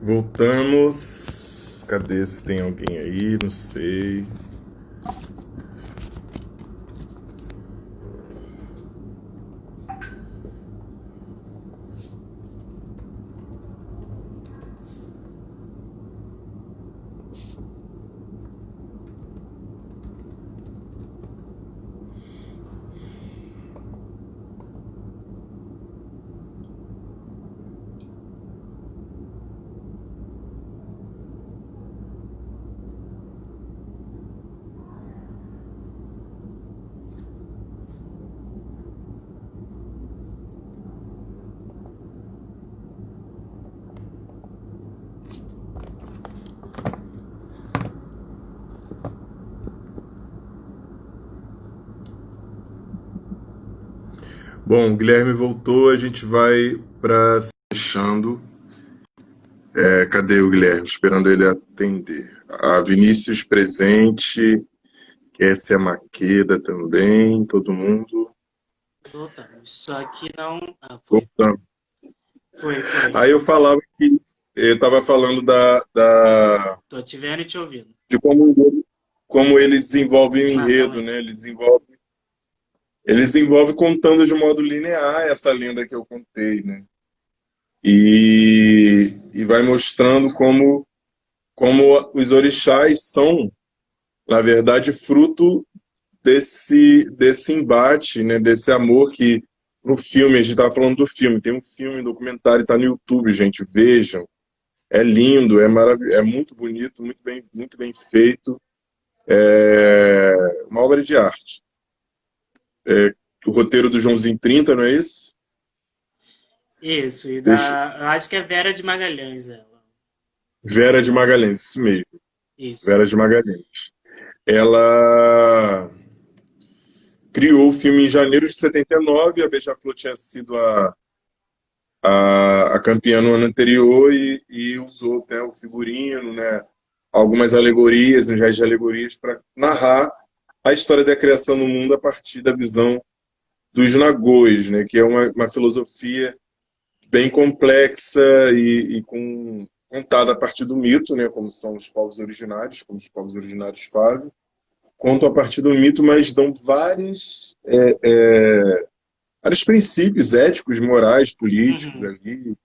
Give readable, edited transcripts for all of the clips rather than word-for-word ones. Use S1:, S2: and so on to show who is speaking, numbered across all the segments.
S1: Voltamos. Cadê? Se tem alguém aí? Não sei. Bom, o Guilherme voltou, a gente vai para fechando. Cadê o Guilherme? Esperando ele atender. A Vinícius presente, essa é a Maqueda também, todo mundo.
S2: Voltamos. Só que não. Ah, foi.
S1: Voltamos.
S2: Foi.
S1: Aí eu falava que eu estava falando
S2: Tô te vendo e te ouvindo.
S1: de como ele desenvolve o
S2: Ah,
S1: enredo,
S2: também.
S1: né? Ele desenvolve contando de modo linear essa lenda que eu contei, né? E vai mostrando como os orixás são, na verdade, fruto desse embate, né? Desse amor que no filme, a gente estava falando do filme, tem um filme, um documentário, está no YouTube, gente, vejam. É lindo, é maravilhoso, é muito bonito, muito bem feito. É uma obra de arte. O roteiro do Joãozinho 30, não é isso?
S2: Isso, e
S1: Deixa...
S2: da. Eu acho que é Vera de Magalhães, ela.
S1: Vera de Magalhães, isso mesmo.
S2: Isso.
S1: Vera de Magalhães. Ela criou o filme em janeiro de 79, a Beija-Flor tinha sido a campeã no ano anterior e usou, né, o figurino, né, algumas alegorias, um gesto de alegorias para narrar a história da criação do mundo a partir da visão dos Nagôs, né, que é uma filosofia bem complexa contada a partir do mito, né, como são os povos originários, como os povos originários fazem, contam a partir do mito, mas dão vários princípios éticos, morais, políticos
S2: Uhum.
S1: ali,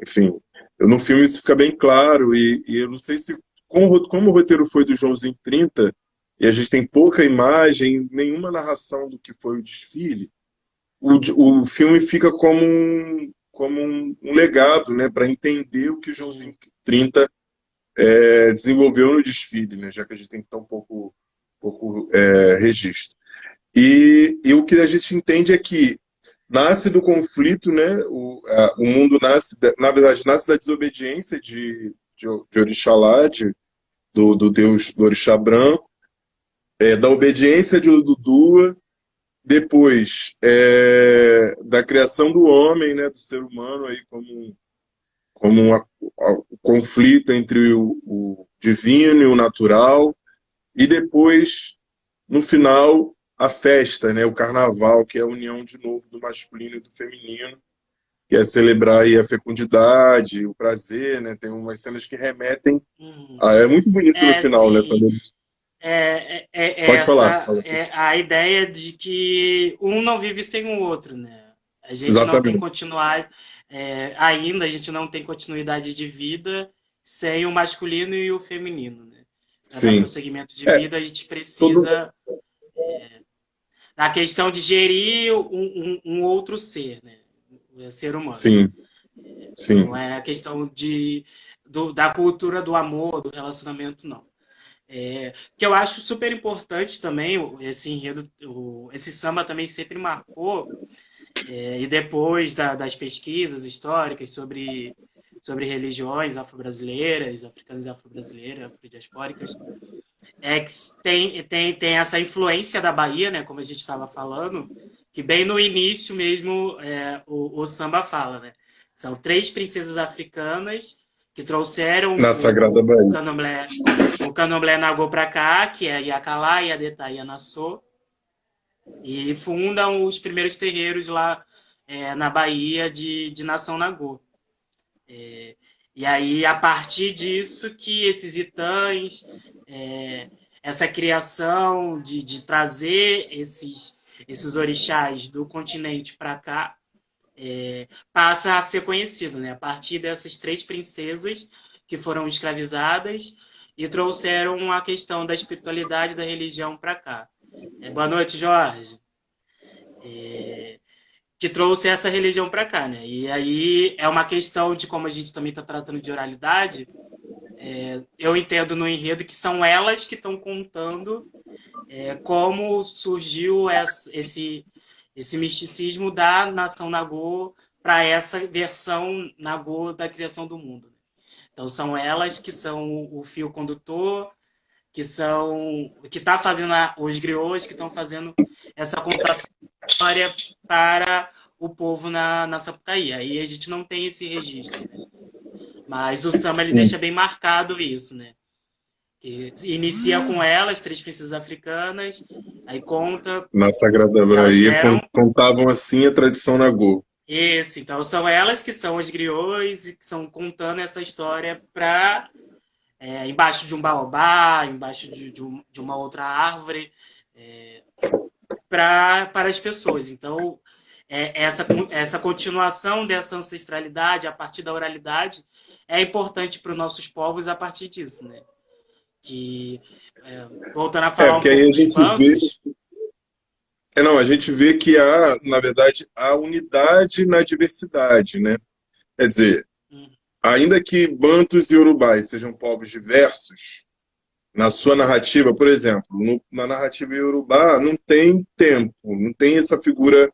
S1: enfim. No filme isso fica bem claro, e eu não sei se, como o roteiro foi do Joãozinho 30, e a gente tem pouca imagem, nenhuma narração do que foi o desfile, o filme fica como um legado, né, para entender o que o
S2: Sim.
S1: Joãozinho 30 desenvolveu no desfile, né, já que a gente tem tão pouco registro. E o que a gente entende é que nasce do conflito, né? O mundo nasce, na verdade, nasce da desobediência de Orixalá, do deus do Orixá Branco, da obediência de Odudua, depois da criação do homem, né, do ser humano, aí como o conflito entre o divino e o natural, e depois, no final, a festa, né, o carnaval, que é a união de novo do masculino e do feminino, que é celebrar aí a fecundidade, o prazer, né? Tem umas cenas que remetem
S2: Uhum.
S1: é muito bonito no
S2: É,
S1: final, né?
S2: sim. É
S1: Pode falar.
S2: essa é a ideia de que um não vive sem o outro, né? A gente não tem
S1: Exatamente.
S2: continuar ainda, a gente não tem continuidade de vida sem o masculino e o feminino, né? Para dar
S1: Sim.
S2: prosseguimento de
S1: É,
S2: vida, a gente
S1: todo.
S2: precisa na questão de gerir um outro ser, né? O ser humano.
S1: Sim,
S2: Não
S1: sim,
S2: é a questão da cultura do amor, do relacionamento, não. Que eu acho super importante também, esse enredo, esse samba também sempre marcou, e depois das pesquisas históricas sobre religiões afro-brasileiras, africanas e afro-brasileiras, afrodiaspóricas, que tem essa influência da Bahia, né, como a gente estava falando, que bem no início mesmo o samba fala, né? São três princesas africanas que trouxeram
S1: na Sagrada Bahia.
S2: o candomblé Nagô para cá, que é a Yacalá, Iadetá e Anassô, e fundam os primeiros terreiros lá na Bahia de Nação Nagô. E aí, a partir disso, que esses itãs, é, essa criação de trazer esses orixás do continente para cá, passa a ser conhecido, né? A partir dessas três princesas que foram escravizadas e trouxeram a questão da espiritualidade da religião para cá. Boa noite, Jorge. Que trouxe essa religião para cá, né? E aí é uma questão de como a gente também está tratando de oralidade. Eu entendo no enredo que são elas que estão contando como surgiu esse misticismo da nação Nagô para essa versão Nagô da criação do mundo. Então são elas que são o fio condutor, que está fazendo os griots que estão fazendo essa contação da história para o povo na Sapucaí. Aí a gente não tem esse registro, né? Mas o samba ele deixa bem marcado isso, né? Que inicia com elas, três princesas africanas, aí conta
S1: Na Sagrada
S2: que elas
S1: Bahia
S2: vieram.
S1: contavam assim a tradição Nagô.
S2: Isso, então são elas que são os griots e que estão contando essa história para embaixo de um baobá, embaixo de uma outra árvore, para as pessoas. Então, essa continuação dessa ancestralidade a partir da oralidade é importante para os nossos povos a partir disso, né? Que, voltando a falar um
S1: Porque aí
S2: pouco
S1: a
S2: dos
S1: gente vê.
S2: bantos.
S1: Não, a gente vê que há, na verdade, há unidade na diversidade, né? Quer dizer, ainda que bantos e urubais sejam povos diversos, na sua narrativa, por exemplo, na narrativa iorubá não tem tempo, não tem essa figura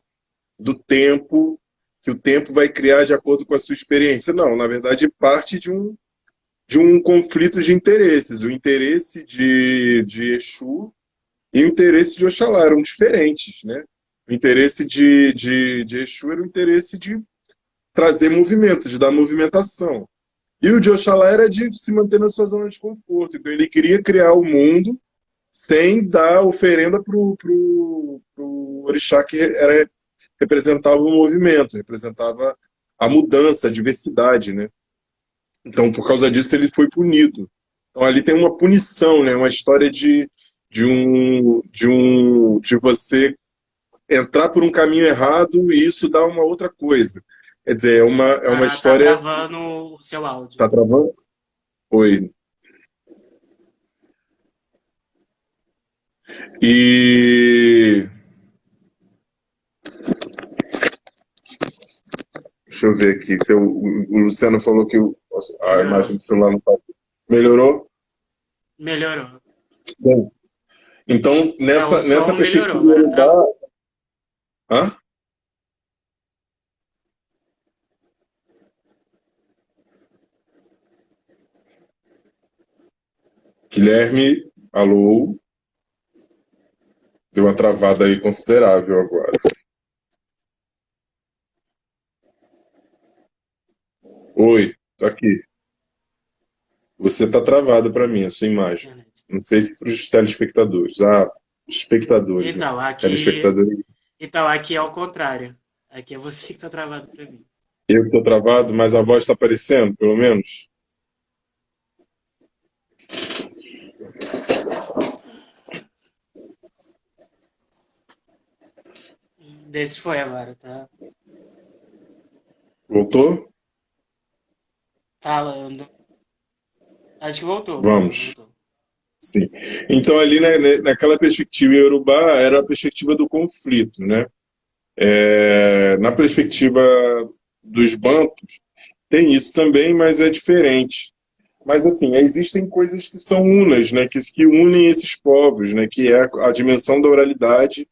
S1: do tempo, que o tempo vai criar de acordo com a sua experiência. Não, na verdade, parte de um conflito de interesses. O interesse de Exu e o interesse de Oxalá eram diferentes, né? O interesse de Exu era o interesse de trazer movimento, de dar movimentação. E o de Oxalá era de se manter na sua zona de conforto. Então ele queria criar o mundo sem dar oferenda pro orixá que representava o movimento, representava a mudança, a diversidade, né? Então, por causa disso, ele foi punido. Então, ali tem uma punição, né? Uma história de você entrar por um caminho errado e isso dá uma outra coisa. Quer dizer, é uma
S2: Tá
S1: história.
S2: travando o seu áudio.
S1: Tá travando? Oi. E. Deixa eu ver aqui. O Luciano falou que a
S2: Melhorou.
S1: imagem do celular não está. Melhorou?
S2: Melhorou.
S1: Bom. Então,
S2: O
S1: nessa
S2: som melhorou,
S1: perspectiva
S2: agora travou.
S1: da. Hã? Guilherme, alô? Deu uma travada aí considerável agora. Oi, tô aqui. Você tá travado para mim, a sua imagem. Não sei se para os telespectadores. Ah, espectadores, né?
S2: Então,
S1: Telespectadores.
S2: aqui é o contrário. Aqui é você que tá travado para mim.
S1: Eu estou travado, mas a voz está aparecendo, pelo menos.
S2: Desse foi agora, tá?
S1: Voltou?
S2: Falando. Acho que voltou,
S1: Vamos.
S2: voltou.
S1: Sim. Então, ali naquela perspectiva iorubá, era a perspectiva do conflito, né? Na perspectiva dos bantos, tem isso também, mas é diferente. Mas, assim, existem coisas que são unas, né? Que unem esses povos, né? Que é a dimensão da oralidade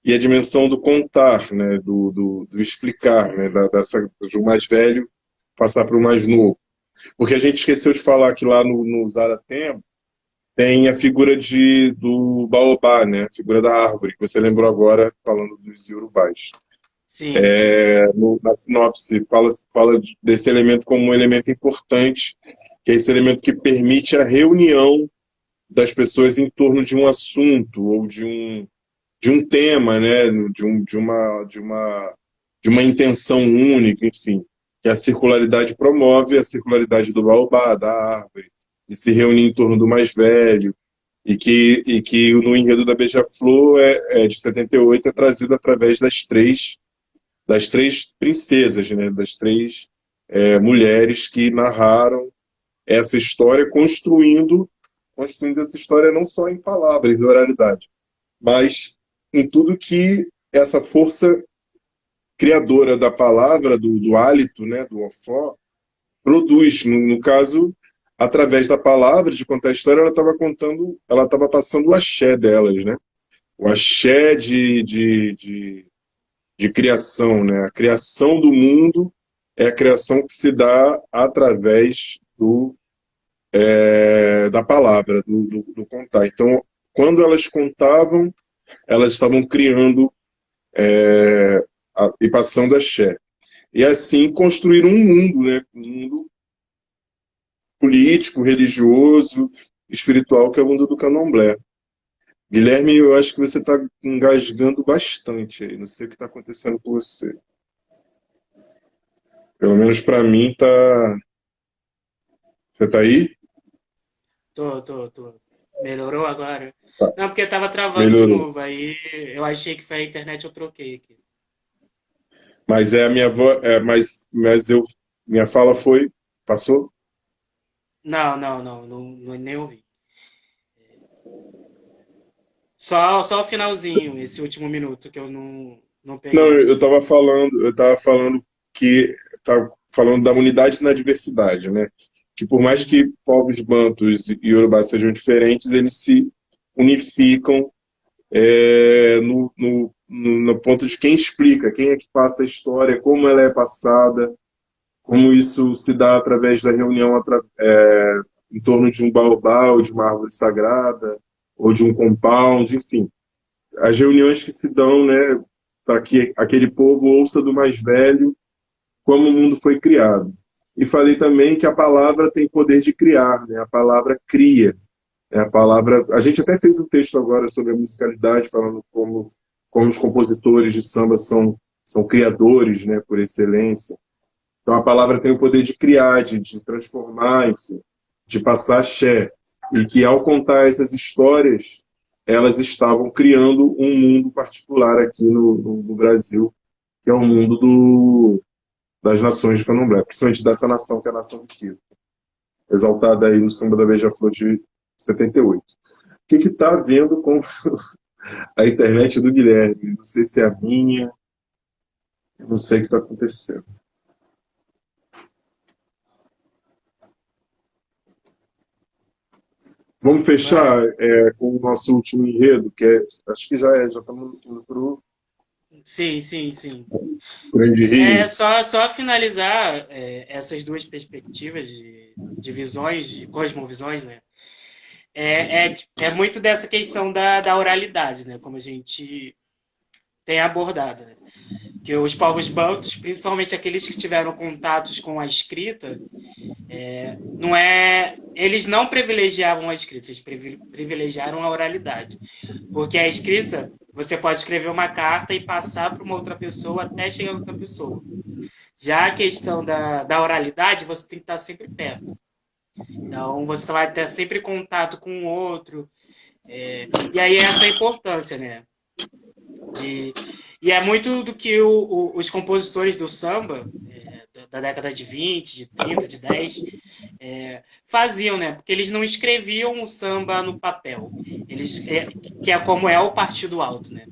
S1: e a dimensão do contar, né? Do explicar, né? Do mais velho passar para o mais novo. Porque a gente esqueceu de falar que lá no Zaratembo tem a figura do baobá, né? A figura da árvore, que você lembrou agora falando dos iorubás.
S2: Sim, sim.
S1: Na sinopse, fala desse elemento como um elemento importante, que é esse elemento que permite a reunião das pessoas em torno de um assunto ou de um tema, né? De uma intenção única, enfim. que a circularidade promove a circularidade do baobá, da árvore, de se reunir em torno do mais velho, e que no enredo da Beija-Flor de 78 é trazido através das três princesas, né, das três mulheres que narraram essa história, construindo essa história não só em palavras e oralidade, mas em tudo que essa força criadora da palavra, do hálito, né, do ofó, produz. No caso, através da palavra, de contar a história, ela estava passando o axé delas, né? O axé de criação, né? A criação do mundo é a criação que se dá através da palavra, do contar. Então, quando elas contavam, elas estavam criando e passando axé. E assim construir um mundo, né? Um mundo político, religioso, espiritual, que é o mundo do candomblé. Guilherme, eu acho que você está engasgando bastante aí. Não sei o que está acontecendo com você. Pelo menos para mim tá. Você tá aí?
S2: Tô. Melhorou agora?
S1: Tá.
S2: Não, porque tava travando de
S1: Melhorou.
S2: novo. Aí eu achei que foi a internet, eu troquei aqui.
S1: Mas é a minha voz. Mas minha fala foi. Passou?
S2: Não, nem ouvi. Só o finalzinho, esse último minuto que eu não
S1: Não,
S2: peguei
S1: eu
S2: você.
S1: estava falando que estava falando da unidade na diversidade, né? Que por mais
S2: Uhum.
S1: que povos bantus e iorubá sejam diferentes, eles se unificam no ponto de quem explica, quem é que passa a história, como ela é passada, como isso se dá através da reunião em torno de um baobá ou de uma árvore sagrada, ou de um compound, enfim. As reuniões que se dão, né, para que aquele povo ouça do mais velho como o mundo foi criado. E falei também que a palavra tem poder de criar, né? A palavra cria. A palavra. A gente até fez um texto agora sobre a musicalidade, falando como os compositores de samba são criadores, né, por excelência. Então a palavra tem o poder de criar, de transformar, enfim, de passar axé. E que ao contar essas histórias, elas estavam criando um mundo particular aqui no Brasil, que é o mundo das nações de Candomblé, principalmente dessa nação que é a nação do Quilo, exaltada aí no samba da Beija-Flor de 78. O que está havendo com a internet do Guilherme? Não sei se é a minha, eu não sei o que está acontecendo. Vamos
S2: Vai.
S1: fechar com o nosso último enredo, que acho que já estamos indo para o
S2: Sim.
S1: Grande
S2: É
S1: Rio.
S2: só finalizar essas duas perspectivas de visões, de cosmovisões, né? É muito dessa questão da oralidade, né? Como a gente tem abordado, né? Que os povos bantus, principalmente aqueles que tiveram contatos com a escrita, não é, eles não privilegiavam a escrita, eles privilegiaram a oralidade. Porque a escrita, você pode escrever uma carta e passar para uma outra pessoa até chegar a outra pessoa. Já a questão da oralidade, você tem que estar sempre perto. Então, você vai ter sempre contato com o outro. E aí, essa é a importância, né? De, e é muito do que os compositores do samba, da década de 20, de 30, de 10, faziam, né? Porque eles não escreviam o samba no papel. Que é como é o Partido Alto, né?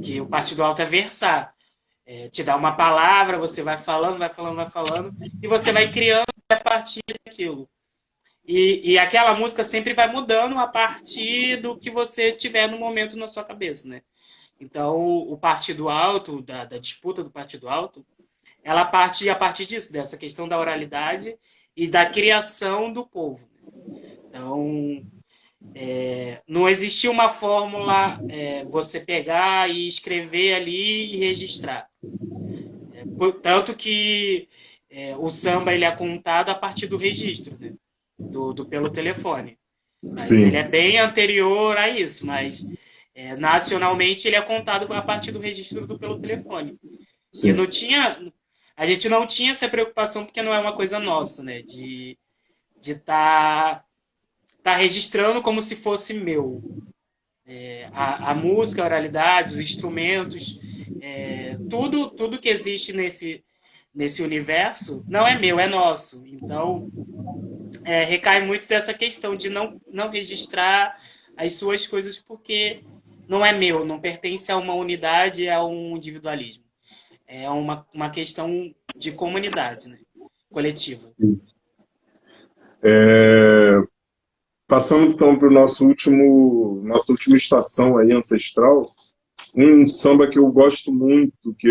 S2: Que o Partido Alto é versar. Te dá uma palavra, você vai falando, e você vai criando a partir daquilo. E aquela música sempre vai mudando a partir do que você tiver no momento na sua cabeça, né? Então, o Partido Alto, da disputa do Partido Alto, ela parte a partir disso, dessa questão da oralidade e da criação do povo. Então, não existia uma fórmula você pegar e escrever ali e registrar. Tanto que o samba ele é contado a partir do registro, né? Pelo telefone. Mas ele
S1: Sim,
S2: é bem anterior a isso, mas nacionalmente ele é contado a partir do registro pelo telefone. E
S1: sim.
S2: a gente não tinha essa preocupação porque não é uma coisa nossa, né? De tá registrando como se fosse meu. A música, a oralidade, os instrumentos, tudo que existe nesse universo não é meu, é nosso. Então, recai muito dessa questão de não registrar as suas coisas porque não é meu, não pertence a uma unidade, a um individualismo. É uma questão de comunidade, né? Coletiva.
S1: É, passando então para o nossa última estação aí, ancestral, um samba que eu gosto muito, que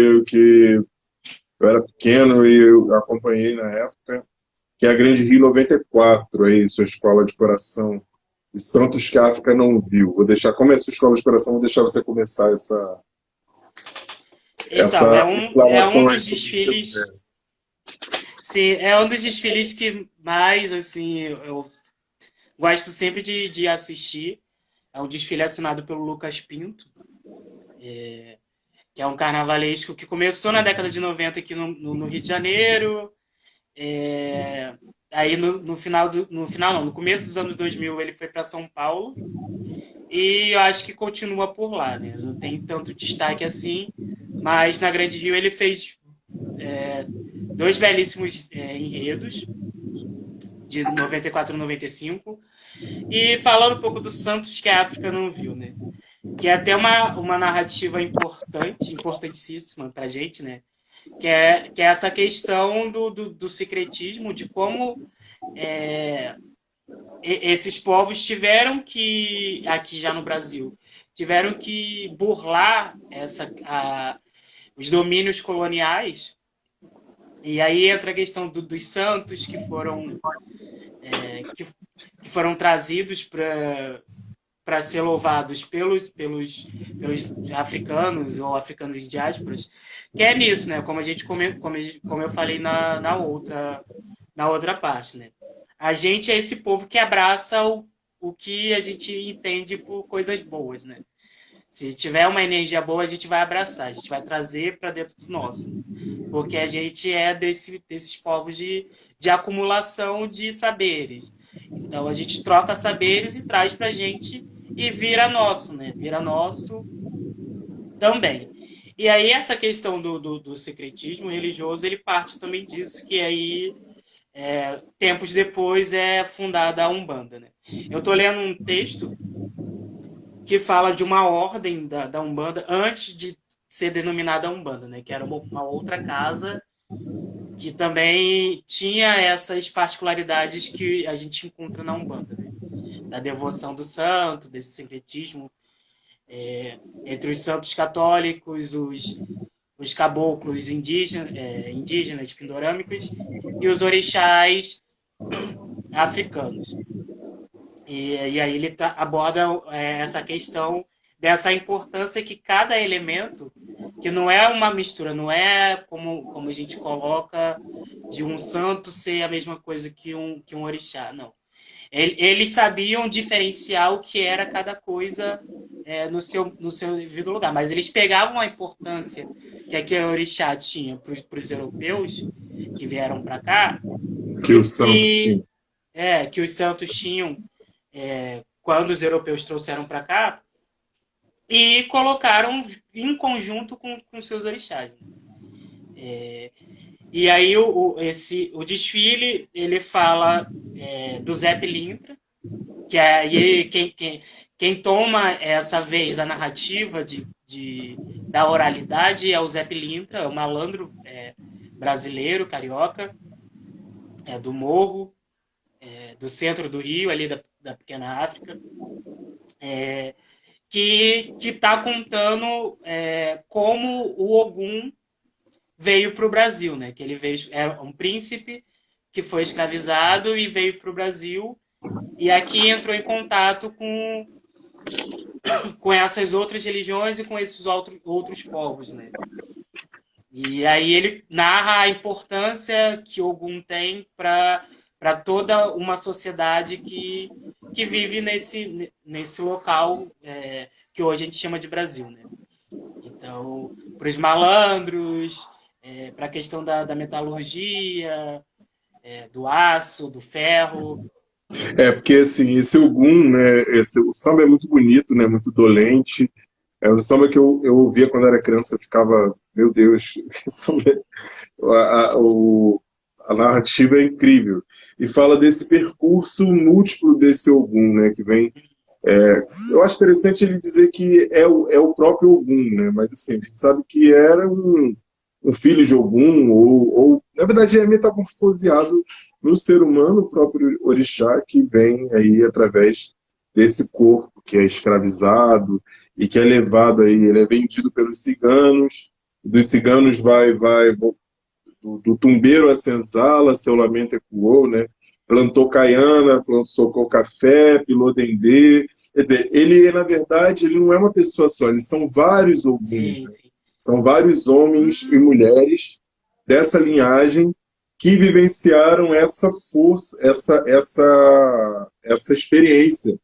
S1: eu era pequeno e eu acompanhei na época, que é a Grande Rio 94, aí, sua escola de coração. Os Santos que a África não viu. Vou deixar, como é a sua escola de coração, vou deixar você começar
S2: Então,
S1: essa
S2: é um
S1: explanação aí
S2: dos
S1: sobre o que você
S2: desfiles. Sim, é um dos desfiles que mais, assim, eu gosto sempre de assistir. É um desfile assinado pelo Lucas Pinto, que é um carnavalesco que começou na década de 90 aqui no Rio de Janeiro. É, aí no final não, no começo dos anos 2000 ele foi para São Paulo e eu acho que continua por lá, né? Não tem tanto destaque assim, mas na Grande Rio ele fez dois belíssimos enredos de 94 e 95 e falando um pouco do Santos que a África não viu, né? Que é até uma narrativa importantíssima pra gente, né? Que é essa questão do secretismo, de como é, esses povos tiveram que, aqui já no Brasil, tiveram que burlar os domínios coloniais. E aí entra a questão dos santos que foram trazidos para ser louvados pelos africanos ou africanos de diásporas, que é nisso, né? Como eu falei na outra parte, né? A gente é esse povo que abraça o que a gente entende por coisas boas, né? Se tiver uma energia boa, a gente vai abraçar, a gente vai trazer para dentro do nosso. Né? Porque a gente é desses povos de acumulação de saberes. Então a gente troca saberes e traz para a gente e vira nosso, né? Vira nosso também. E aí essa questão do secretismo religioso, ele parte também disso, que aí tempos depois é fundada a Umbanda, né? Eu estou lendo um texto que fala de uma ordem da Umbanda antes de ser denominada Umbanda, né? Que era uma outra casa que também tinha essas particularidades que a gente encontra na Umbanda, né? Da devoção do santo, desse secretismo entre os santos católicos, os caboclos indígenas pindorâmicos e os orixás africanos. E aí ele aborda essa questão dessa importância que cada elemento, que não é uma mistura, não é como a gente coloca de um santo ser a mesma coisa que um orixá, não. Eles sabiam diferenciar o que era cada coisa no seu devido lugar, mas eles pegavam a importância que aquele orixá tinha para os europeus que vieram para cá
S1: que o santo
S2: e
S1: tinha.
S2: que os santos tinham quando os europeus trouxeram para cá e colocaram em conjunto com seus orixás. E aí o desfile ele fala do Zé Pilintra, que aí quem toma essa vez da narrativa da oralidade é o Zé Pilintra, é o malandro brasileiro, carioca, do morro, do centro do Rio, ali da pequena África, que está contando como o Ogum veio para o Brasil, né? Que ele veio é um príncipe que foi escravizado e veio para o Brasil e aqui entrou em contato com essas outras religiões e com esses outros povos, né? E aí ele narra a importância que Ogum tem para toda uma sociedade que vive nesse local que hoje a gente chama de Brasil, né? Então, para os malandros, para a questão da metalurgia, do aço, do ferro.
S1: Porque assim, esse Ogum, né, o samba é muito bonito, né, muito dolente. É um samba que eu ouvia quando era criança, eu ficava, meu Deus, que samba a narrativa é incrível. E fala desse percurso múltiplo desse Ogum, né, que vem. Eu acho interessante ele dizer que é o próprio Ogum, né, mas assim, a gente sabe que era um filho de Ogum, ou na verdade é metamorfoseado no ser humano, o próprio orixá, que vem aí através desse corpo que é escravizado e que é levado aí, ele é vendido pelos ciganos, dos ciganos vai do tumbeiro a senzala, seu lamento ecoou, né? Plantou caiana, socou café, pilou dendê. Quer dizer, ele, na verdade, ele não é uma pessoa só, eles são vários oguns,
S2: Sim,
S1: né?
S2: sim.
S1: São vários homens e mulheres dessa linhagem que vivenciaram essa força, essa experiência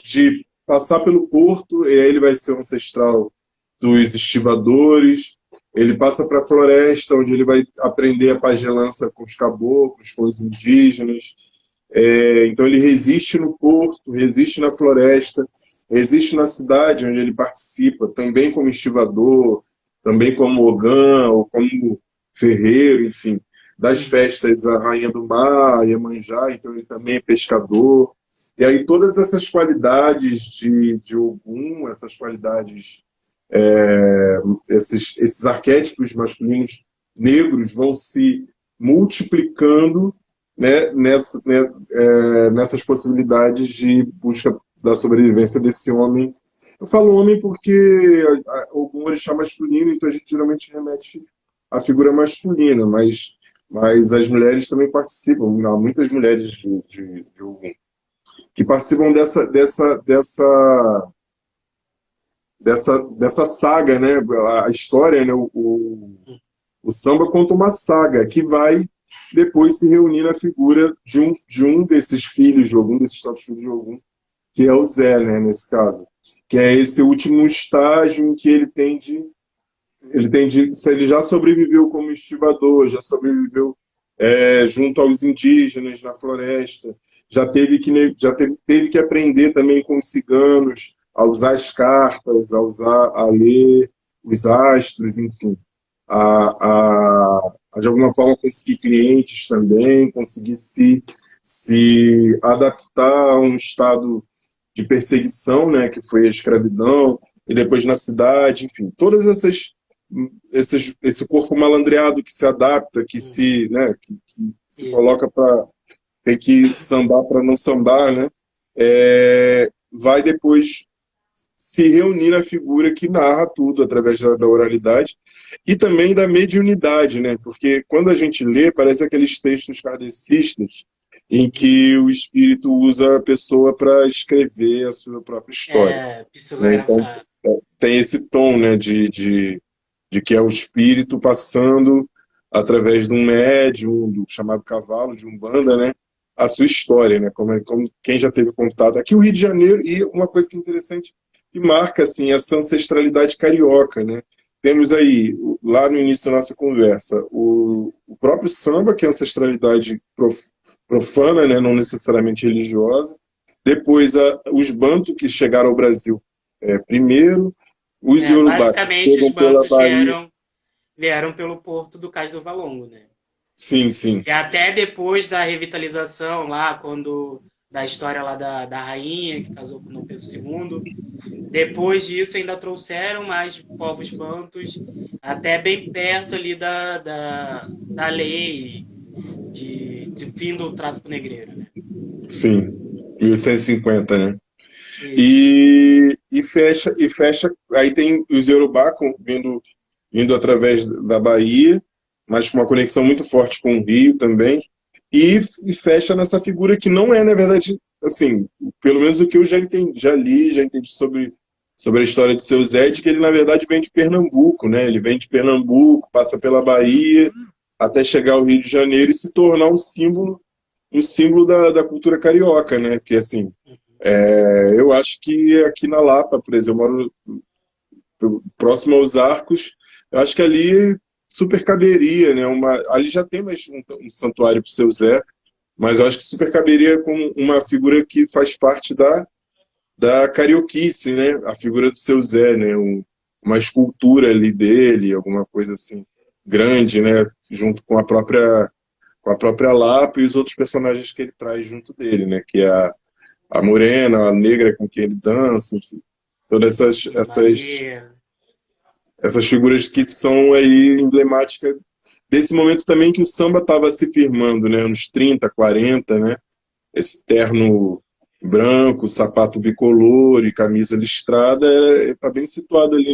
S1: de passar pelo porto, e aí ele vai ser o ancestral dos estivadores, ele passa para a floresta, onde ele vai aprender a pagelança com os caboclos, com os indígenas. Então ele resiste no porto, resiste na floresta, resiste na cidade, onde ele participa, também como estivador, também como ogã, ou como ferreiro, enfim, das
S2: Uhum.
S1: festas a Rainha do Mar, Iemanjá, então ele também é pescador. E aí todas essas qualidades de Ogum, essas qualidades, esses arquétipos masculinos negros vão se multiplicando, né, nessas possibilidades de busca da sobrevivência desse homem. Eu falo homem porque algum orixá masculino, então a gente geralmente remete à figura masculina, mas as mulheres também participam. Há muitas mulheres de Ogum que participam dessa saga, né? A história, né? O samba conta uma saga que vai depois se reunir na figura de um desses filhos de Ogum, desses tantos filhos de Ogum, que é o Zé, né, nesse caso. Que é esse último estágio em que se ele já sobreviveu como estivador, já sobreviveu junto aos indígenas na floresta, já teve que aprender também com os ciganos a usar as cartas, a ler os astros, enfim, a de alguma forma conseguir clientes também, conseguir se adaptar a um estado de perseguição, né, que foi a escravidão, e depois na cidade, enfim, todas esse corpo malandreado que se adapta,
S2: Uhum.
S1: que se
S2: Isso.
S1: coloca para ter que sambar para não sambar, né? Vai depois se reunir na figura que narra tudo através da oralidade e também da mediunidade, né? Porque quando a gente lê, parece aqueles textos kardecistas em que o espírito usa a pessoa para escrever a sua própria história, né? Então
S2: Psicografar.
S1: tem esse tom, né, de que é o espírito passando através de um médium, do chamado cavalo, de Umbanda, né, a sua história, né, como quem já teve contato. Aqui o Rio de Janeiro, e uma coisa que é interessante, que marca, assim, essa ancestralidade carioca, né, temos aí, lá no início da nossa conversa, o próprio samba, que é ancestralidade profana, né, não necessariamente religiosa, depois os banto que chegaram ao Brasil primeiro, os Yorubá que
S2: Basicamente, os
S1: chegam pela
S2: bantos
S1: Bahia.
S2: vieram pelo porto do Cais do Valongo, né?
S1: Sim, sim,
S2: E até depois da revitalização lá, quando da história lá da rainha que casou com Dom Pedro II, depois disso ainda trouxeram mais povos bantos até bem perto ali da lei de fim do tráfico negreiro, né?
S1: sim. 1850, né?
S2: Isso.
S1: E fecha. Aí tem os Yorubá vindo através da Bahia, mas com uma conexão muito forte com o Rio também. E fecha nessa figura que não é, na verdade, assim, pelo menos o que eu já entendi, já li, já entendi sobre a história de seu Zé, de que ele, na verdade, vem de Pernambuco, né? Ele vem de Pernambuco, passa pela Bahia, até chegar ao Rio de Janeiro e se tornar um símbolo da cultura carioca, né? Porque, assim, eu acho que aqui na Lapa, por exemplo, eu moro próximo aos Arcos, eu acho que ali super caberia, né? Ali já tem mais um santuário para o seu Zé, mas eu acho que super caberia com uma figura que faz parte da carioquice, né? A figura do seu Zé, né? Uma escultura ali dele, alguma coisa assim grande, né? Junto com a própria Lapa e os outros personagens que ele traz junto dele, né? Que é a morena, a negra com quem ele dança, enfim. Todas
S2: Maria.
S1: essas figuras que são aí emblemáticas desse momento também que o samba estava se firmando, né? Anos 30, 40, né? Esse terno branco, sapato bicolor e camisa listrada está bem situado ali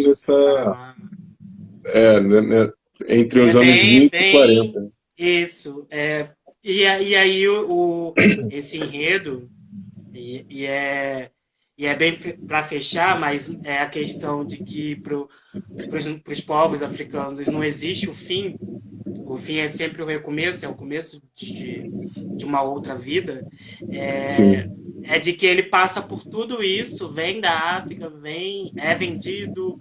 S2: Ah,
S1: né, entre
S2: é
S1: os anos
S2: bem,
S1: 20 e
S2: bem
S1: 40.
S2: isso. E aí esse enredo e, e é e é bem para fechar, mas é a questão de que para os povos africanos não existe o fim. O fim é sempre o recomeço, é o começo de uma outra vida. É,
S1: Sim,
S2: é de que ele passa por tudo isso, vem da África, é vendido,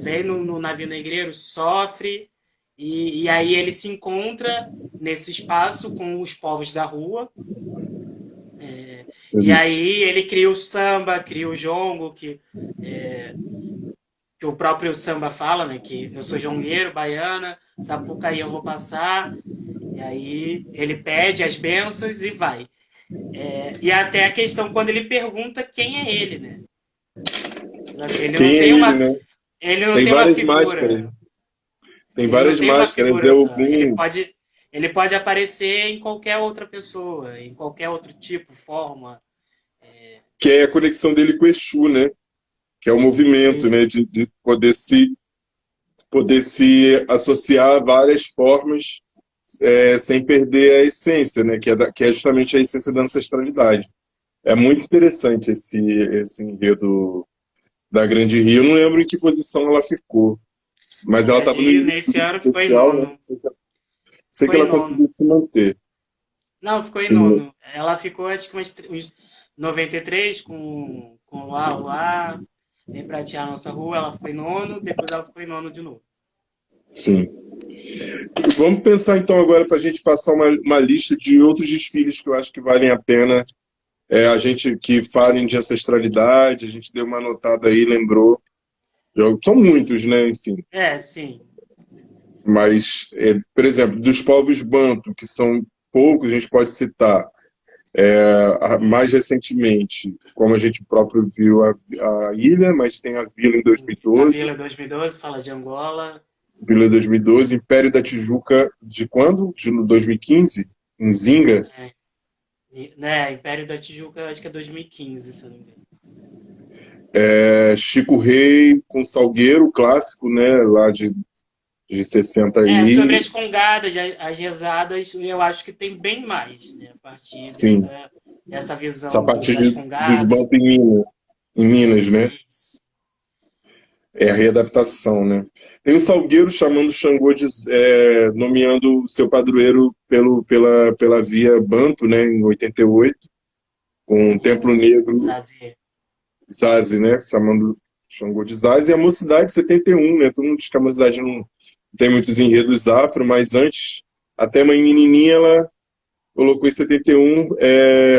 S2: vem no navio negreiro, sofre, e aí ele se encontra nesse espaço com os povos da rua,
S1: é
S2: e
S1: isso.
S2: aí ele cria o samba, cria o jongo, que o próprio samba fala, né? Que eu sou jongueiro, baiana, Sapucaí eu vou passar, e aí ele pede as bênçãos e vai. E até a questão quando ele pergunta quem é ele, né? Assim,
S1: Quem é ele, né?
S2: ele não
S1: Tem
S2: tem uma
S1: várias máscaras.
S2: figura,
S1: Tem
S2: ele não
S1: várias
S2: tem uma
S1: máscaras. É
S2: figura só.
S1: algum
S2: Ele pode aparecer em qualquer outra pessoa, em qualquer outro tipo, forma.
S1: que é a conexão dele com o Exu, né? Que é o movimento,
S2: Sim,
S1: né? De poder se associar a várias formas sem perder a essência, né? Que é justamente a essência da ancestralidade. É muito interessante esse enredo da Grande Rio. Eu não lembro em que posição ela ficou, mas
S2: a
S1: ela
S2: Grande
S1: estava no
S2: Rio
S1: início
S2: nesse
S1: do
S2: ano ficou em
S1: especial, né?
S2: nono.
S1: Sei que
S2: Ficou em
S1: ela
S2: nono.
S1: conseguiu se manter.
S2: Não, ficou em
S1: Se não-
S2: nono. Ela ficou acho que uns 93 com Luá, Luá, Vem Pratear Nossa Rua, ela ficou em nono, depois ela ficou em nono de novo.
S1: Sim. Vamos pensar então agora para a gente passar uma lista de outros desfiles que eu acho que valem a pena. A gente que falem de ancestralidade, a gente deu uma anotada aí, lembrou. São muitos, né? Enfim.
S2: Sim.
S1: Mas, por exemplo, dos povos Banto, que são poucos, a gente pode citar mais recentemente, como a gente próprio viu, a ilha, mas tem a Vila em
S2: A
S1: 2012,
S2: Vila 2012 fala de Angola.
S1: Vila 2012, Império da Tijuca de quando? De 2015, em Zinga.
S2: É, né, Império da Tijuca, acho que é 2015, se eu não me engano.
S1: Chico Rei com Salgueiro, clássico, né, lá de 60
S2: Sobre
S1: aí,
S2: as congadas, as rezadas, eu acho que tem bem mais, né, a partir
S1: sim,
S2: dessa
S1: essa
S2: visão
S1: parte
S2: das
S1: dos
S2: congadas.
S1: Banto em Minas, né?
S2: Isso.
S1: É a readaptação, né? Tem o Salgueiro chamando Xangô nomeando o seu padroeiro pela via Banto, né, em 88, com o Templo
S2: Isso.
S1: Negro
S2: Zazie.
S1: Zaze, né, chamando Xangô de Zaze, e a Mocidade 71, né? Todo mundo diz que a Mocidade não tem muitos enredos afro, mas antes, até Mãe Menininha, ela colocou em 71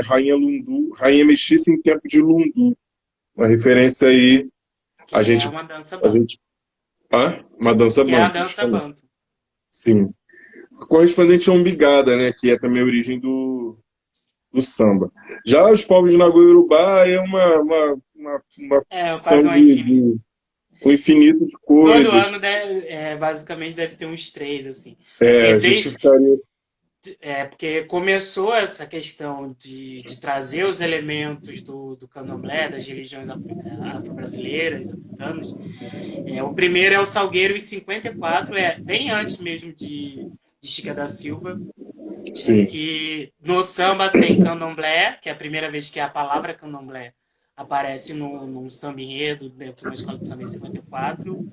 S1: Rainha Lundu, Rainha Mexiça em tempo de Lundu, uma referência aí,
S2: Que
S1: a
S2: é
S1: gente,
S2: uma dança
S1: a
S2: banto.
S1: gente, uma dança
S2: Que é a
S1: banto,
S2: dança
S1: justamente.
S2: banto.
S1: Sim. Correspondente a umbigada, né, que é também a origem do samba. Já os povos de Nagoiurubá é uma ficção
S2: Quase um infinito.
S1: de um infinito de
S2: Todo
S1: coisas.
S2: ano, basicamente, deve ter uns três, assim. Porque
S1: A gente ficaria.
S2: porque começou essa questão de trazer os elementos do candomblé, das religiões afro-brasileiras, africanas. O primeiro é o Salgueiro em 54, bem antes mesmo de Chica da Silva,
S1: Sim,
S2: que no samba tem candomblé, que é a primeira vez que a palavra candomblé aparece num samba enredo dentro de uma escola de samba em 54.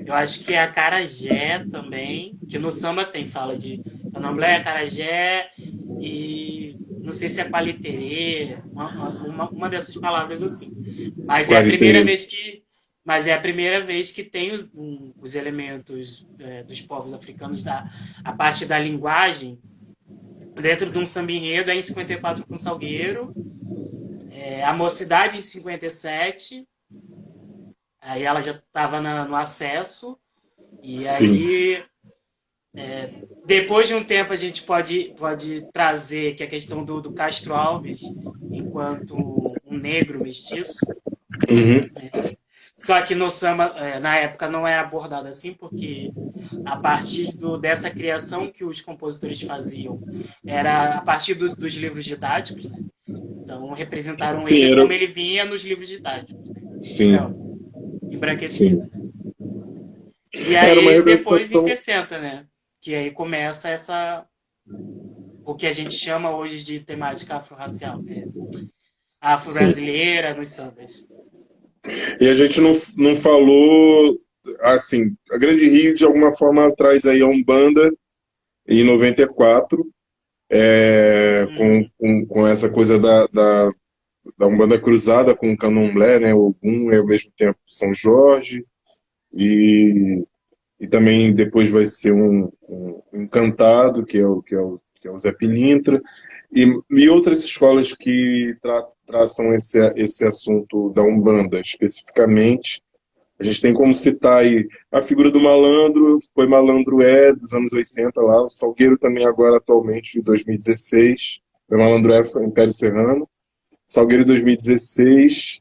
S2: Eu acho que é a acarajé também, que no samba tem, fala de candomblé, acarajé e não sei se é paliterê, uma dessas palavras assim. Mas é a primeira
S1: Quariteiro.
S2: vez que mas é a primeira vez que tem os elementos dos povos africanos, a parte da linguagem, dentro de um samba enredo, é em 54 com Salgueiro, a Mocidade em 57, aí ela já estava no acesso, e
S1: Sim.
S2: aí depois de um tempo a gente pode trazer que a questão do Castro Alves enquanto um negro mestiço.
S1: Uhum.
S2: Só que no samba, na época, não é abordado assim, porque a partir dessa criação que os compositores faziam era a partir dos livros didáticos, né? Então representaram
S1: Sim,
S2: ele
S1: era.
S2: como ele vinha nos livros didáticos, né?
S1: Sim,
S2: Embranquecido,
S1: sim.
S2: né? E
S1: Era uma
S2: aí depois em
S1: representação.
S2: 60, né? Que aí começa o que a gente chama hoje de temática afro-racial,
S1: Sim.
S2: afro-brasileira nos sambas.
S1: E a gente não falou, assim, a Grande Rio de alguma forma traz aí a Umbanda em 94,
S2: Uhum.
S1: com essa coisa da Umbanda cruzada com o Candomblé, né? O Ogum é ao mesmo tempo São Jorge, e, e também depois vai ser um encantado, que é o Zé Pilintra, e outras escolas que traçam esse assunto da Umbanda especificamente. A gente tem como citar aí a figura do malandro, foi malandro dos anos 80 lá, o Salgueiro também agora atualmente de 2016, foi malandro foi Império Serrano, Salgueiro 2016,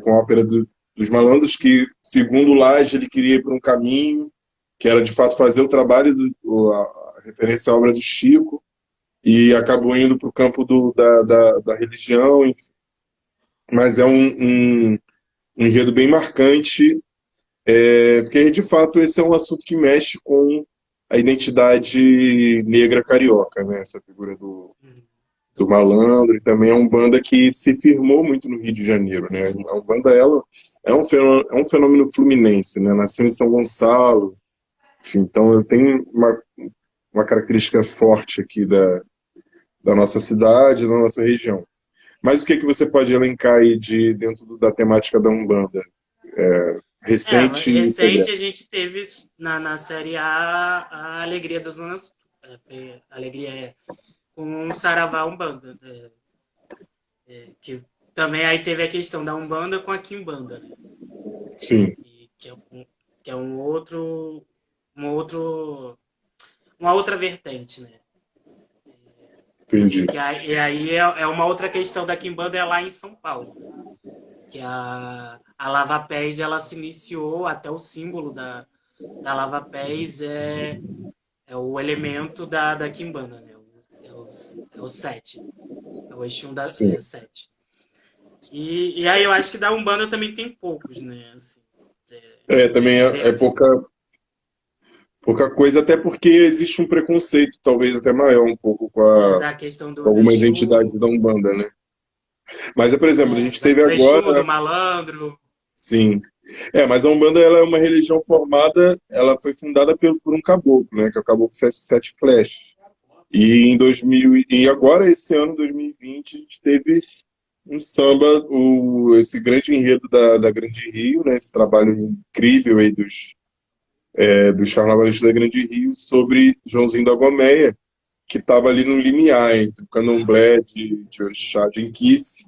S1: com a ópera dos malandros, que segundo Lage ele queria ir por um caminho, que era de fato fazer o trabalho, a referência à obra do Chico, e acabou indo para o campo da religião, mas é um enredo bem marcante, porque, de fato, esse é um assunto que mexe com a identidade negra carioca, né? Essa figura do malandro, e também é um banda que se firmou muito no Rio de Janeiro, né? A Umbanda, ela é um fenômeno fluminense, né? Nasceu em São Gonçalo, enfim, então eu tenho uma característica forte aqui da nossa cidade, da nossa região. Mas o que você pode elencar aí dentro da temática da Umbanda? Recente e
S2: Recente
S1: progresso.
S2: a gente teve na série a Alegria das Zonas. A Alegria com o Saravá Umbanda. Que também aí teve a questão da Umbanda com a Quimbanda, né?
S1: Sim,
S2: E que é um outro. Um outro. Uma outra vertente, né? Assim,
S1: entendi.
S2: e aí é uma outra questão da Quimbanda é lá em São Paulo, né? Que a Lava Pés ela se iniciou, até o símbolo da Lava Pés é o elemento da Quimbanda, né? É o 7. É o Exu
S1: Sim.
S2: 7. E aí eu acho que da Umbanda também tem poucos, né? Assim,
S1: Também é
S2: dentro
S1: pouca coisa, até porque existe um preconceito, talvez até maior um pouco
S2: da questão
S1: com
S2: do
S1: algumas
S2: Exu,
S1: entidades da Umbanda, né? Mas, por exemplo, a gente teve
S2: do Exu, do
S1: agora,
S2: Malandro.
S1: sim. Mas a Umbanda ela é uma religião formada, ela foi fundada por um caboclo, né? Que é o Caboclo Sete Flechas. E em 2000, e agora, esse ano, 2020, a gente teve um samba, esse grande enredo da Grande Rio, né? Esse trabalho incrível aí dos carnavalistas da Grande Rio sobre Joãozinho da Gomeia, que estava ali no limiar entre o candomblé de Orixá de Inquice,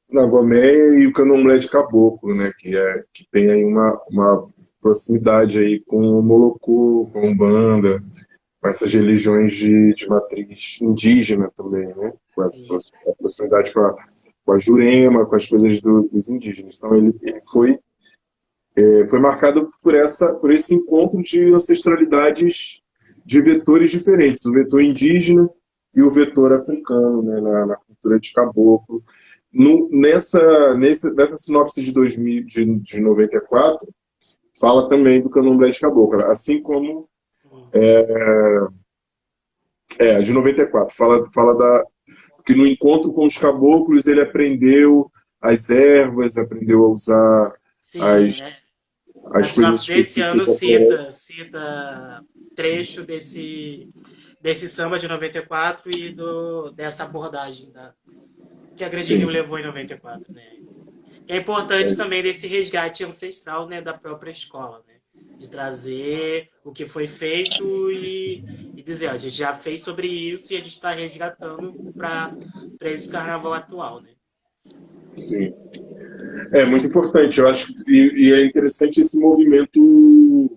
S1: na Gomeia, e o candomblé de Caboclo, né, que tem aí uma proximidade aí com o Molocô, com a Umbanda, com essas religiões de matriz indígena também, né, com a proximidade com a Jurema, com as coisas dos indígenas. Então ele foi marcado por esse encontro de ancestralidades de vetores diferentes, o vetor indígena e o vetor africano, né, na cultura de caboclo. Nessa sinopse de 2000, de 94, fala também do candomblé de caboclo, assim como a de 94, fala que no encontro com os caboclos ele aprendeu as ervas, aprendeu a usar as,
S2: Sim, a
S1: as coisas
S2: sinopse desse
S1: específicas
S2: ano
S1: da floresta.
S2: cita trecho desse samba de 94 dessa abordagem que a Grande Rio
S1: Sim,
S2: levou em 94, né? É importante também desse resgate ancestral, né, da própria escola, né? De trazer o que foi feito e dizer, ó, a gente já fez sobre isso e a gente está resgatando para esse carnaval atual, né?
S1: Sim. É muito importante, eu acho, e é interessante esse movimento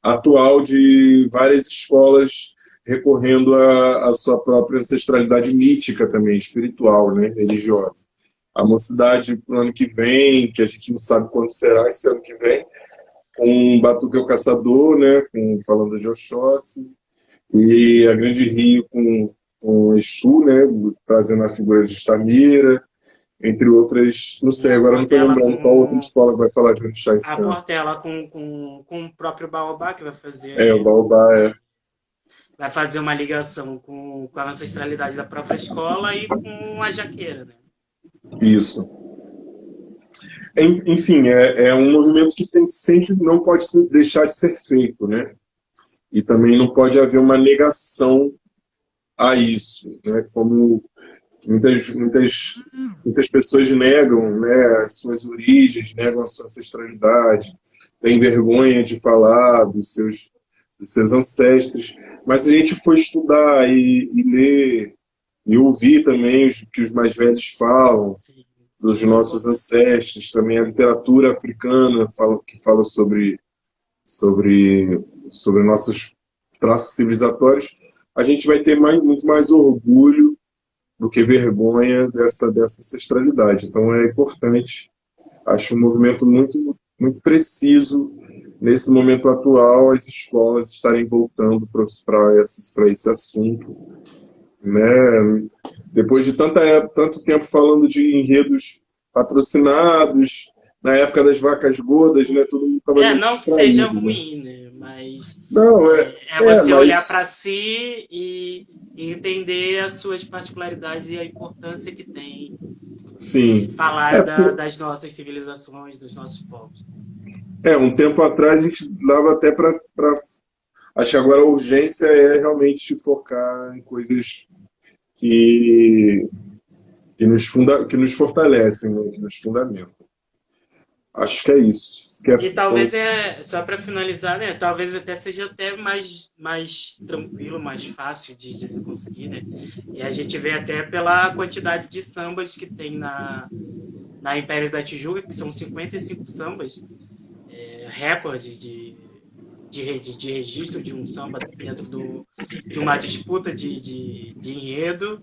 S1: atual de várias escolas recorrendo à sua própria ancestralidade mítica também, espiritual, né, religiosa. A mocidade para o ano que vem, que a gente não sabe quando será esse ano que vem, com Batuque é o Caçador, né, falando de Oxóssi, e a Grande Rio com Exu, né, trazendo a figura de Estamira, entre outras, não
S2: E
S1: sei, agora não estou lembrando qual outra escola que vai falar de orixá
S2: A
S1: esse ano.
S2: Portela com o próprio Baobá, que vai fazer,
S1: É, o
S2: né?
S1: Baobá,
S2: Vai fazer uma ligação com a ancestralidade da própria escola e com a jaqueira, né?
S1: isso. Enfim, é um movimento que tem sempre, não pode deixar de ser feito, né? E também não pode haver uma negação a isso, né? Como muitas pessoas negam, né, as suas origens, negam a sua ancestralidade, têm vergonha de falar dos seus ancestros. Mas se a gente for estudar e ler e ouvir também o que os mais velhos falam,
S2: Sim,
S1: dos
S2: super
S1: nossos
S2: importante.
S1: ancestros, também a literatura africana que fala sobre, sobre nossos traços civilizatórios, a gente vai ter muito mais orgulho do que vergonha dessa ancestralidade. Então é importante, acho um movimento muito, muito preciso nesse momento atual, as escolas estarem voltando para esse assunto, né? Depois de tanto tempo falando de enredos patrocinados, na época das vacas gordas, né? Todo mundo estava meio
S2: Não que seja
S1: distraído, né?
S2: ruim, né? Mas
S1: Não,
S2: é você olhar
S1: mas
S2: para si e entender as suas particularidades e a importância que tem
S1: sim.
S2: falar
S1: É, porque,
S2: das nossas civilizações, dos nossos povos.
S1: um tempo atrás a gente dava até para. Acho que agora a urgência é realmente focar em coisas que, que nos fortalecem, né? Que nos fundamentam. Acho que é isso.
S2: E talvez só para finalizar, né? Talvez até seja até mais tranquilo, mais fácil de se conseguir, né? E a gente vê até pela quantidade de sambas que tem na Império da Tijuca, que são 55 sambas, recorde de registro de um samba dentro de uma disputa de enredo,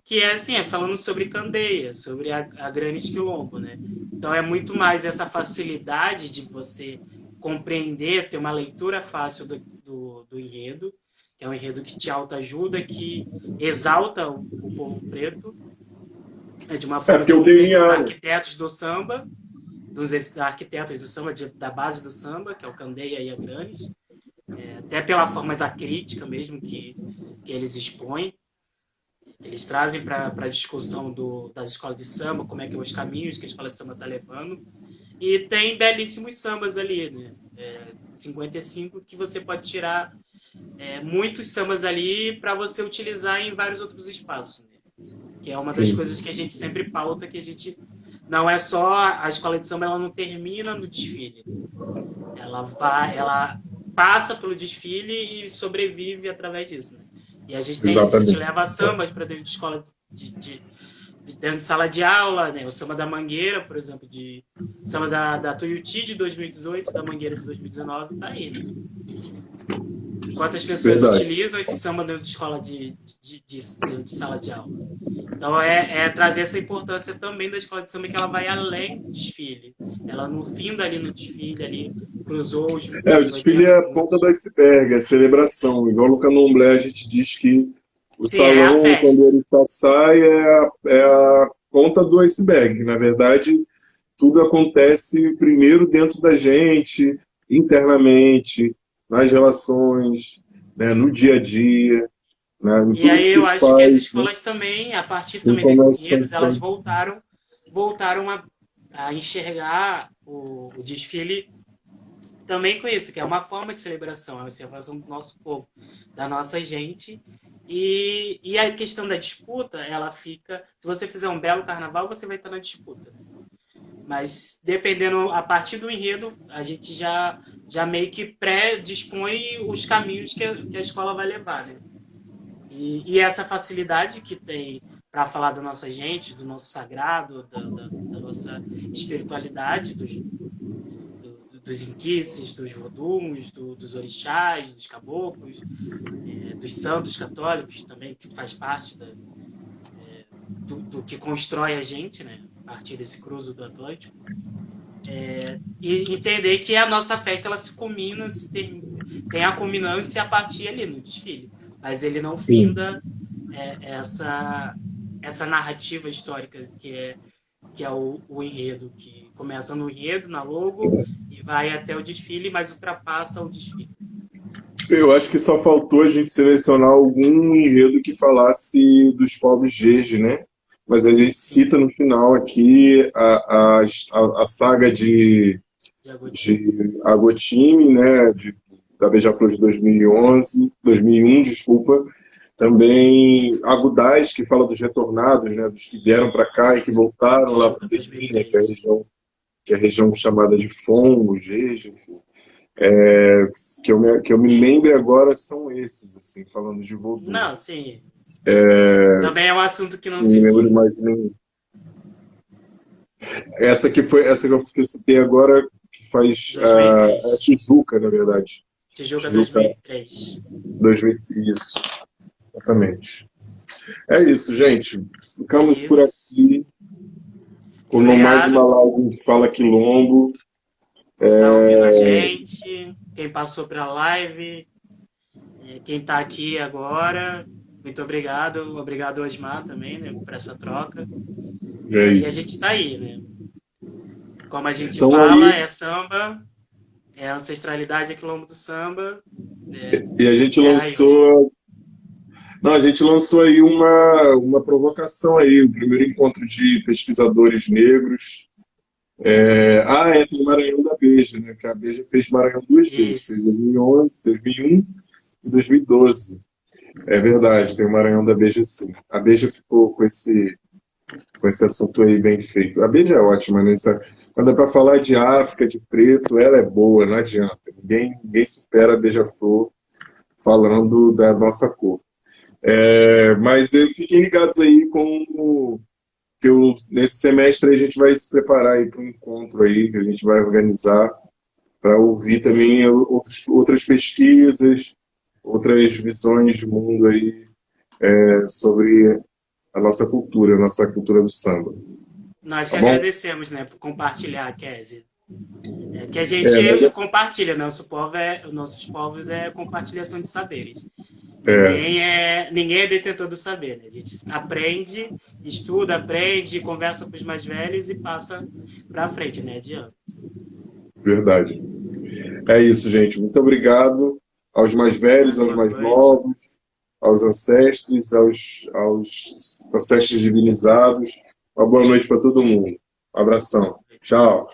S2: que é assim, falando sobre Candeia, sobre a Grandes Quilombo, né? Então é muito mais essa facilidade de você compreender, ter uma leitura fácil do enredo, que é um enredo que te autoajuda, que exalta o povo preto, de uma forma
S1: porque
S2: de
S1: o
S2: um desses
S1: DNA, né?
S2: arquitetos do samba, dos arquitetos do samba, da base do samba, que é o Candeia e a Grandes, até pela forma da crítica mesmo que eles expõem. Eles trazem para a discussão das escolas de samba, como é que é os caminhos que a escola de samba está levando. E tem belíssimos sambas ali, né? 55 que você pode tirar muitos sambas ali para você utilizar em vários outros espaços, né? Que é uma das
S1: Sim,
S2: coisas que a gente sempre pauta, que a gente não é só a escola de samba, ela não termina no desfile. Ela passa pelo desfile e sobrevive através disso, né? E a gente
S1: exatamente.
S2: leva sambas para dentro de escola dentro de sala de aula, né? O samba da Mangueira, por exemplo, samba da Tuiuti de 2018, da Mangueira de 2019, tá aí, né? Quantas pessoas
S1: Verdade.
S2: utilizam esse samba dentro de escola dentro de sala de aula? Então é trazer essa importância também da escola de samba, que ela vai além do desfile. Ela no fim dali no desfile ali cruzou
S1: O
S2: os
S1: desfile
S2: 80
S1: é a ponta do
S2: pontos.
S1: iceberg, é a celebração. Igual no candomblé a gente diz que o
S2: Sim, é a
S1: salão, quando
S2: festa.
S1: ele sai, é a ponta do iceberg. Na verdade, tudo acontece primeiro dentro da gente, internamente, nas relações, né, no dia a dia, né, em
S2: E
S1: tudo que
S2: aí eu
S1: se
S2: acho que as
S1: faz, né,
S2: escolas também, a partir
S1: assim
S2: também
S1: como
S2: desses
S1: essa
S2: enredos, elas
S1: tradição.
S2: voltaram a enxergar o desfile também com isso, que é uma forma de celebração, a observação do nosso povo, da nossa gente. E a questão da disputa, ela fica. Se você fizer um belo carnaval, você vai estar na disputa. Mas dependendo, a partir do enredo, a gente já meio que pré-dispõe os caminhos que a escola vai levar, né? E essa facilidade que tem para falar da nossa gente, do nosso sagrado, da nossa espiritualidade, dos inquices, dos voduns, dos orixás, dos caboclos, dos santos católicos também, que faz parte do que constrói a gente, né? A partir desse cruzo do Atlântico. E entender que a nossa festa ela se culmina, tem a culminância a partir ali no desfile. Mas ele não
S1: Sim.
S2: finda essa narrativa histórica que é o enredo, que começa no enredo, na logo, e vai até o desfile, mas ultrapassa o desfile.
S1: Eu acho que só faltou a gente selecionar algum enredo que falasse dos povos Jeje, né? Mas a gente
S2: Sim,
S1: cita no final aqui a saga
S2: Jaguatirica.
S1: de Agotime, né? Da Beija-Flor de 2011, 2001, desculpa. Também Agudais, que fala dos retornados, né? Dos que vieram para cá e que voltaram lá para
S2: Tijuca
S1: Betim, né?
S2: 2003.
S1: Que é a região chamada de Fongo, Jeje, enfim. Que eu me lembre agora são esses, assim, falando de Vodum.
S2: Não, sim. Também é um assunto que não
S1: Não
S2: se
S1: me lembro de
S2: finda.
S1: mais nenhum. Essa que eu citei agora, que faz a
S2: 2003.
S1: Tijuca, na verdade.
S2: Tijuca
S1: Tijuca
S2: 2003.
S1: 2000, isso, exatamente. É isso, gente.
S2: É
S1: Ficamos por
S2: isso.
S1: aqui com mais uma
S2: Obrigado
S1: live de Fala Quilombo.
S2: por estar ouvindo a gente. Quem passou pela live, quem está aqui agora. Muito obrigado. Obrigado, Osmar, também, né, por essa troca.
S1: É
S2: E a gente
S1: isso.
S2: está aí, né? Como a gente
S1: Então
S2: fala,
S1: aí,
S2: é samba, é ancestralidade, é quilombo do samba. É,
S1: e a gente
S2: encerra aí, Osmar.
S1: lançou. Não, a gente lançou aí uma provocação aí, o primeiro encontro de pesquisadores negros. Tem Maranhão da Beija, né? Que a Beija fez Maranhão duas vezes, fez
S2: Isso.
S1: 2011, 2001 e 2012. É verdade, tem o Maranhão da Beija sim. A Beija ficou com esse assunto aí bem feito. A Beija é ótima, né? Quando é para falar de África, de preto, ela é boa, não adianta. Ninguém supera a Beija-Flor falando da nossa cor. Mas fiquem ligados aí nesse semestre a gente vai se preparar aí para um encontro aí que a gente vai organizar para ouvir também outras pesquisas, outras visões de mundo aí sobre a nossa cultura do samba,
S2: Nós
S1: tá
S2: que
S1: bom?
S2: agradecemos, né, por compartilhar, Kézia. Que a gente
S1: Mas
S2: compartilha, né? Os nossos povos é compartilhação de saberes.
S1: é
S2: Ninguém é detentor do saber, né? A gente aprende, estuda, aprende, conversa com os mais velhos e passa para frente, né? Adiante.
S1: verdade. É isso, gente. Muito obrigado aos mais velhos, aos
S2: Boa
S1: mais
S2: noite.
S1: novos, aos ancestres, aos ancestres divinizados. Uma boa noite para todo mundo. Um abração. Tchau.